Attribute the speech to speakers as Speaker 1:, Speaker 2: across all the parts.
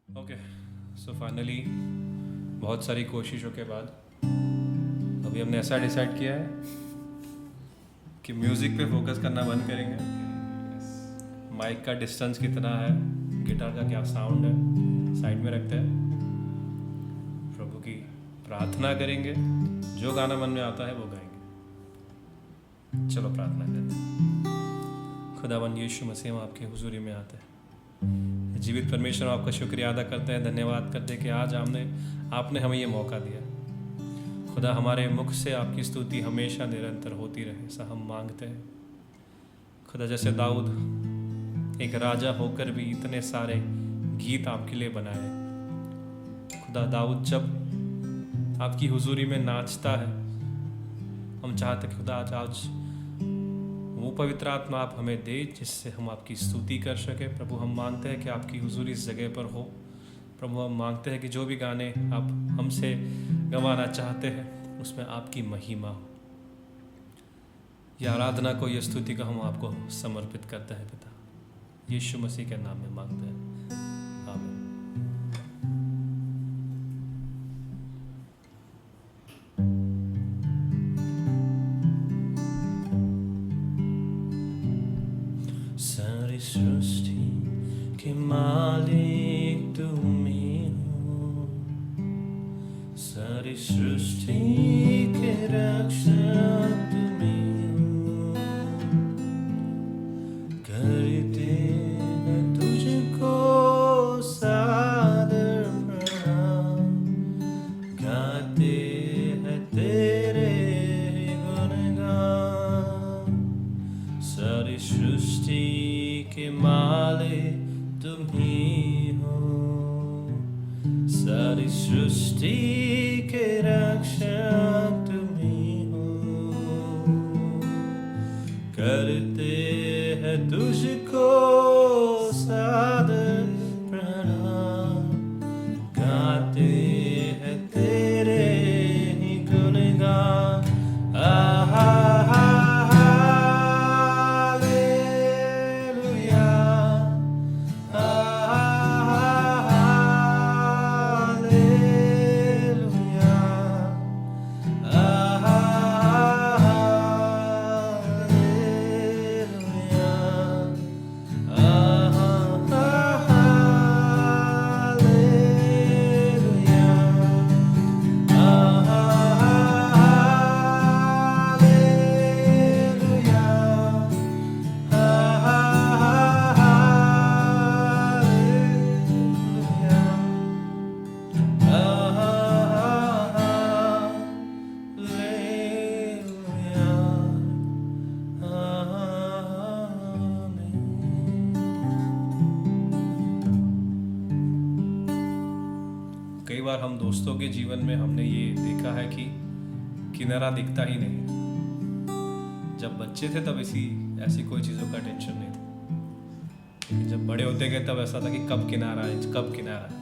Speaker 1: Okay, so finally बहुत सारी कोशिशों के बाद अभी हमने ऐसा डिसाइड किया है कि म्यूज़िक पे फोकस करना बंद करेंगे। माइक का डिस्टेंस कितना है, गिटार का क्या साउंड है, साइड में रखते हैं। प्रभु की प्रार्थना करेंगे, जो गाना मन में आता है वो गाएंगे। चलो प्रार्थना करते हैं। खुदावन यीशु मसीह, हम आपकी हुजूरी में आते हैं। जीवित परमेश्वर, आपका शुक्रिया अदा करते हैं, धन्यवाद करते हैं कि आज आपने हमें ये मौका दिया। खुदा, हमारे मुख से आपकी स्तुति हमेशा निरंतर होती रहे, ऐसा हम मांगते हैं। खुदा, जैसे दाऊद एक राजा होकर भी इतने सारे गीत आपके लिए बनाए। खुदा, दाऊद जब आपकी हुजूरी में नाचता है, हम चाहते खुदा आज वो पवित्र आत्मा आप हमें दे जिससे हम आपकी स्तुति कर सके। प्रभु, हम मांगते हैं कि आपकी हुजूरी इस जगह पर हो। प्रभु, हम मांगते हैं कि जो भी गाने आप हमसे गवाना चाहते हैं उसमें आपकी महिमा हो। यह आराधना को, यह स्तुति को हम आपको समर्पित करते हैं पिता, यीशु मसीह के नाम में मांगते हैं, आमीन। सारी सृष्टि के मालिक तुम ही हो, सारी सृष्टि के रक्षक तुम ही हो। करते हैं तुझको सादर प्रणाम, गाते हैं तेरे गुणगान। सारी सृष्टि के मालिक तुम ही हो, सारी सृष्टि के रक्षक तुम ही हो। करते हैं तुझको सादर प्रणाम, गाते हैं तेरे ही गुणगान। कई बार हम दोस्तों के जीवन में हमने ये देखा है कि किनारा दिखता ही नहीं है। जब बच्चे थे तब ऐसी कोई चीज़ों का टेंशन नहीं था, लेकिन जब बड़े होते गए तब ऐसा था कि कब किनारा है, कब किनारा है।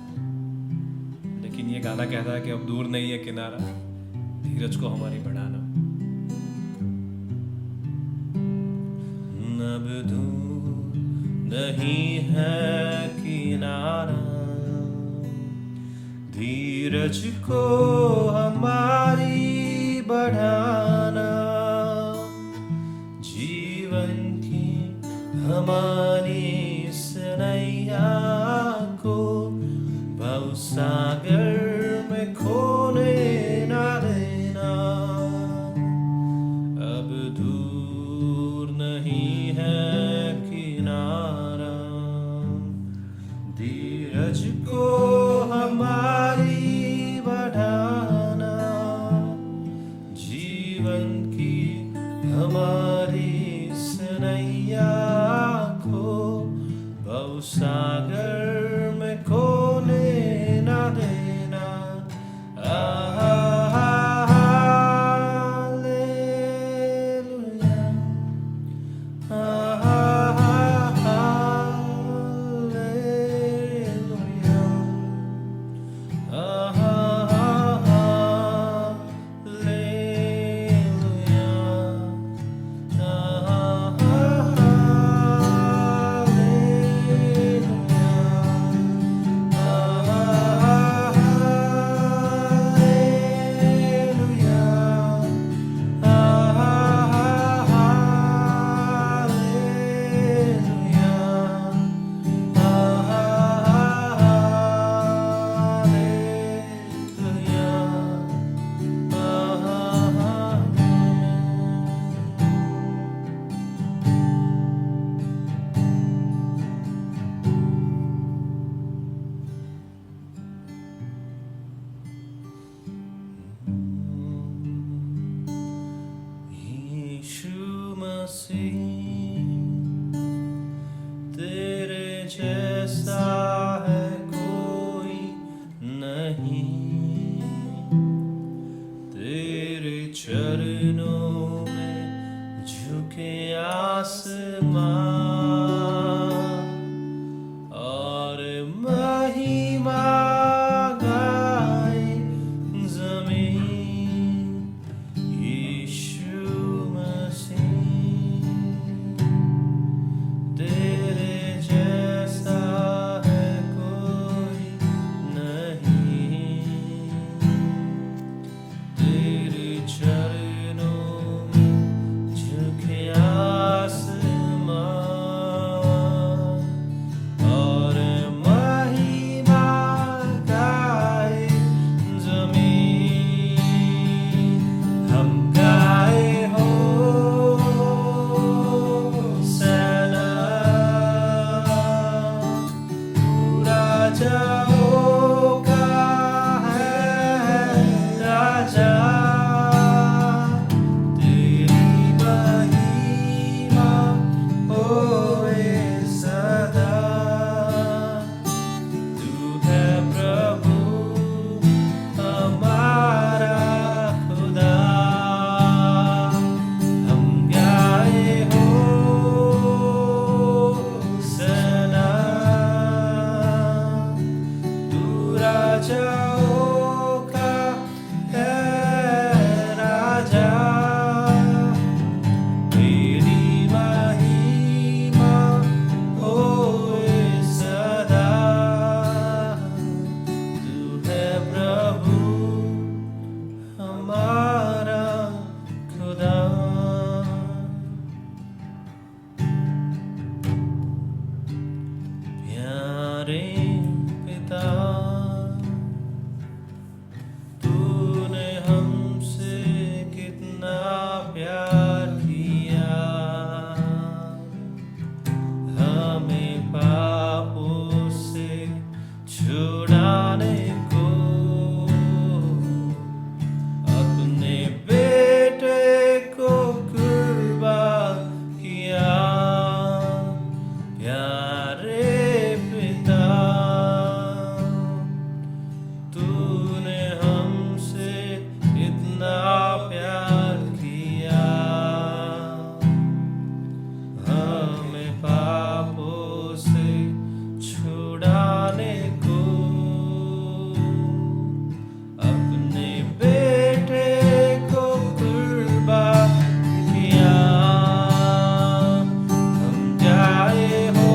Speaker 1: लेकिन ये गाना कहता है कि अब दूर नहीं है किनारा, धीरज को हमारी बढ़ाना। अब दूर नहीं है किनारा, धीरज को हमारी बढ़ाना। जीवन की हमारी सनैया को भवसागर में खोने ना देना। अब दूर नहीं है किनारा, धीरज को हमारी बढ़ाना। जीवन की हमारी सनैया को भवसागर में खोने ना देना। Hallelujah, hallelujah. और महिमा गाए ज़मीन यीशु मसीह तेरे जैसा है कोई नहीं तेरे चरणों में झुके आसमान और महिमा गाए ज़मीन हम गाए हो सना पूरा जाओ का है राजा तेरी महिमा होए सदा तू है प्रभु हमारा खुदा हम गाए हो सना तू राजाओं का है राजा तेरी महिमा होए सदा तू है प्रभु हमारा खुदा प्यारे पिता तूने हमसे कितना प्यार किया हमें पापों से छुड़ाने को अपने बेटे को कुर्बान किया प्यारे पिता तूने हमसे इतना प्यार किया हमें पापों से छुड़ाने को अपने बेटे को कुर्बान किया हम जाए हो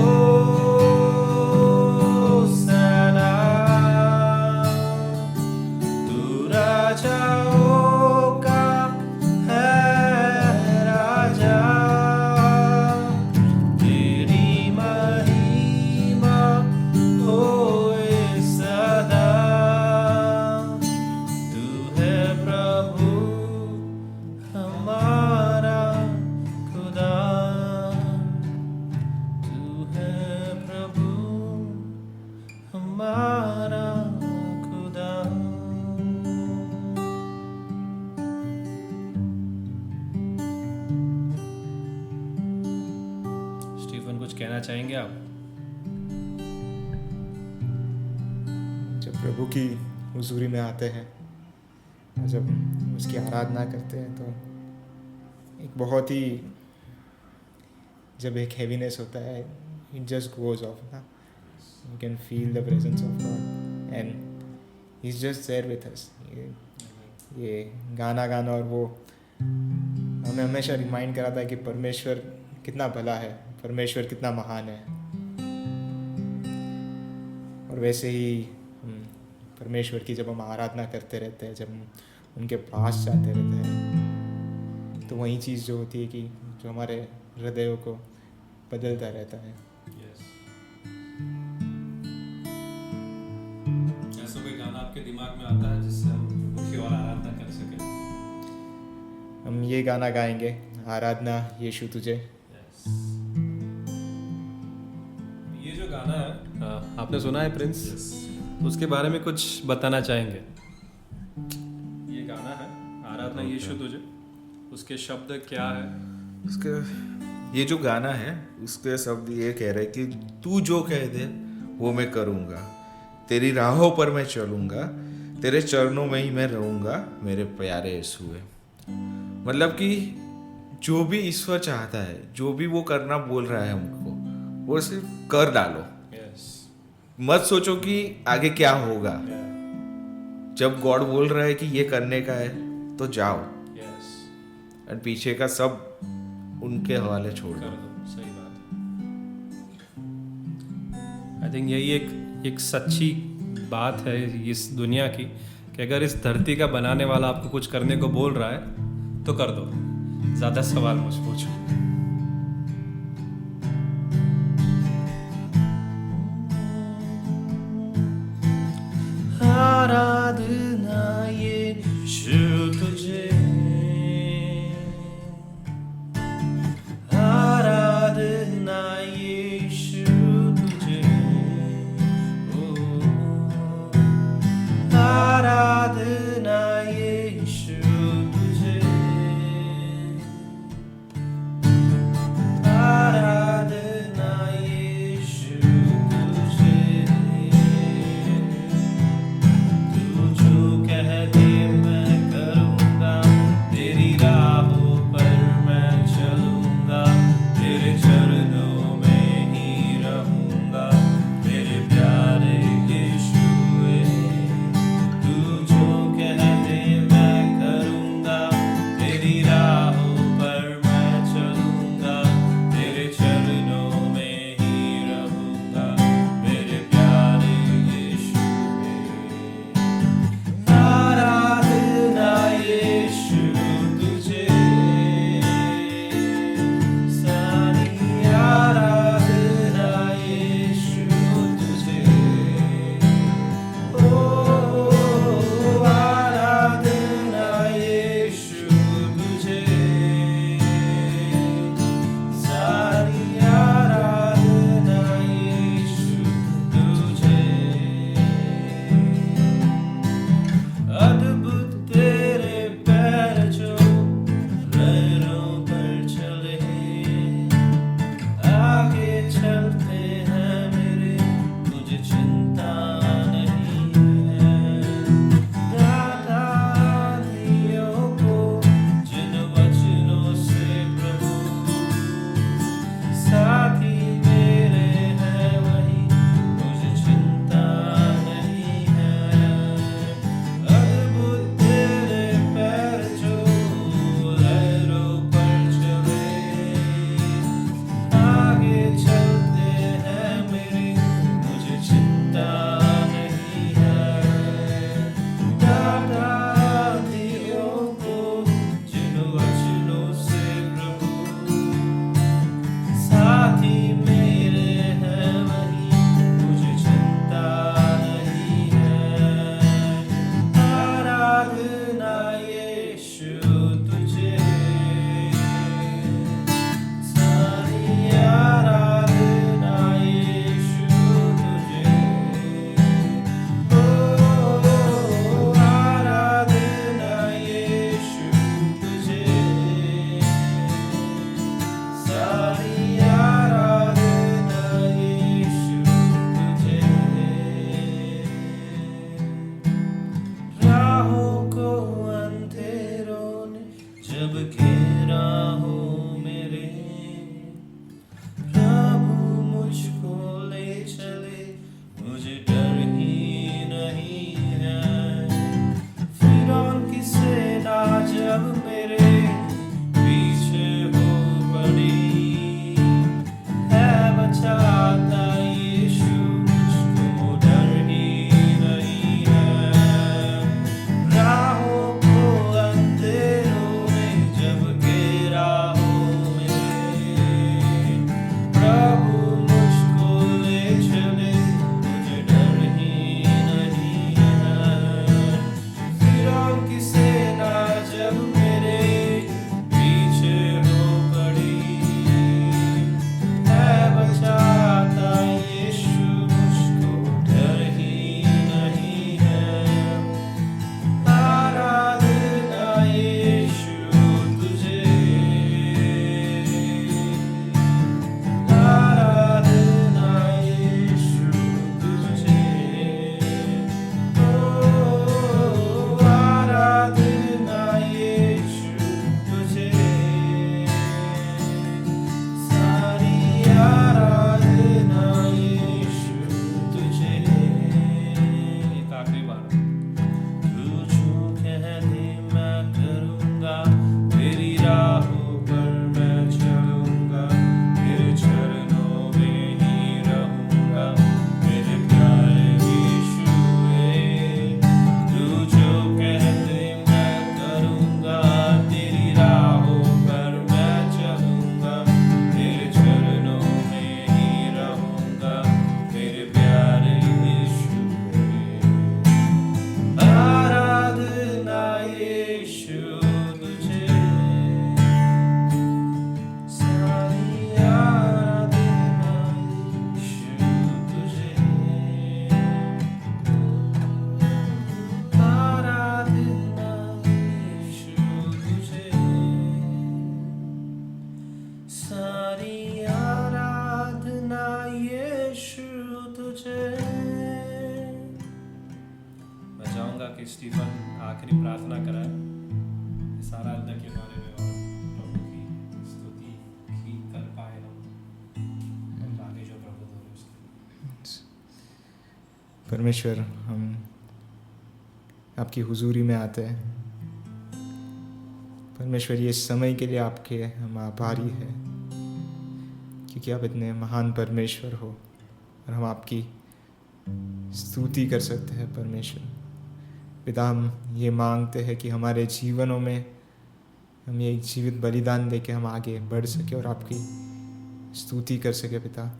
Speaker 1: सना तू राजाओं का है राजा तेरी महिमा होए सदा तू है प्रभु हमारा खुदा तू है प्रभु हमारा खुदा स्टीफन कुछ कहना चाहेंगे आप
Speaker 2: जब प्रभु की हुजूरी में आते हैं और जब उसकी आराधना करते हैं तो एक बहुत ही जब एक हैवीनेस होता है इट जस्ट गोज ऑफ ना you can feel the presence of God and he is just there with us ये गाना गाना और वो हमें हमेशा रिमाइंड कराता है कि परमेश्वर कितना भला है परमेश्वर कितना महान है और वैसे ही परमेश्वर की जब हम आराधना करते रहते हैं जब हम उनके पास जाते रहते हैं तो वही चीज़ जो होती है कि जो हमारे हृदयों को बदलता रहता है
Speaker 1: ऐसा कोई गाना आपके दिमाग में आता है जिससे हम मुख्य और आराधना कर सकें
Speaker 2: हम ये गाना गाएंगे आराधना यीशु तुझे
Speaker 1: ये जो गाना है आपने सुना है प्रिंस उसके बारे में कुछ बताना चाहेंगे ये गाना है आराधना यीशु तुझे उसके शब्द क्या है
Speaker 3: उसके ये जो गाना है उसके शब्द ये कह रहे कि तू जो कह दे वो मैं करूँगा तेरी राहों पर मैं चलूँगा तेरे चरणों में ही मैं रहूँगा मेरे प्यारे यीशु है। मतलब कि जो भी ईश्वर चाहता है, जो भी वो करना बोल रहा है हमको, वो सिर्फ कर डालो।
Speaker 1: यस,
Speaker 3: मत सोचो कि आगे क्या होगा। जब गॉड बोल रहा है कि ये करने का है तो जाओ,
Speaker 1: यस,
Speaker 3: और पीछे का सब उनके हवाले छोड़
Speaker 1: कर
Speaker 3: दो।
Speaker 1: दो, सही बात। आई थिंक यही एक सच्ची बात है इस दुनिया की, कि अगर इस धरती का बनाने वाला आपको कुछ करने को बोल रहा है तो कर दो, ज़्यादा सवाल मत पूछो। आराधना यीशु तुझे, आराधना यीशु तुझे, आराधना यीशु तुझे, आराधना यीशु तुझे। एक आखिरी बार। तू जो कह दे मैं करूँगा, तेरी राहों पर मैं चलूँगा, तेरे चरणों में ही रहूँगा, मेरे प्यारे यीशुए। तू जो कह दे मैं करूँगा, तेरी राहों पर मैं चलूँगा, तेरे चरणों में ही रहूँगा, मेरे प्यारे यीशुए। आराधना यीशु तुझे, सारी आराधना यीशु तुझे। आराधना यीशु तुझे, सारी आराधना यीशु तुझे। मैं चाहूँगा कि स्टीफन आखिरी प्रार्थना कराए इस आराधना के बारे में, और प्रभु की स्तुति की कर पाए हम, और आगे जो प्रभु द्वारा उसके।
Speaker 2: परमेश्वर, हम आपकी हुजूरी में आते हैं। परमेश्वर, ये समय के लिए आपके हम आभारी हैं, क्योंकि आप इतने महान परमेश्वर हो और हम आपकी स्तुति कर सकते हैं। परमेश्वर पिता, हम ये मांगते हैं कि हमारे जीवनों में हम ये एक जीवित बलिदान देके हम आगे बढ़ सके और आपकी स्तुति कर सके। पिता,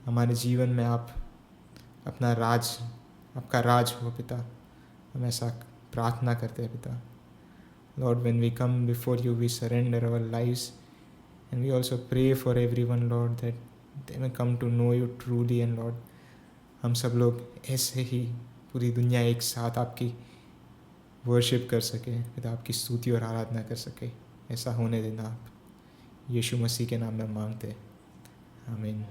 Speaker 2: हमारे जीवन में आप अपना राज, आपका राज हो पिता, हम ऐसा प्रार्थना करते हैं पिता। Lord, when we come before you, we surrender our lives, and we also pray for everyone, Lord, that they may come to know you truly. And Lord, हम सब लोग ऐसे ही पूरी दुनिया एक साथ आपकी वर्शिप कर सके पिता, आपकी स्तुति और आराधना कर सके। ऐसा होने देना आप, यीशु मसीह के नाम में मांगते हैं, आमीन।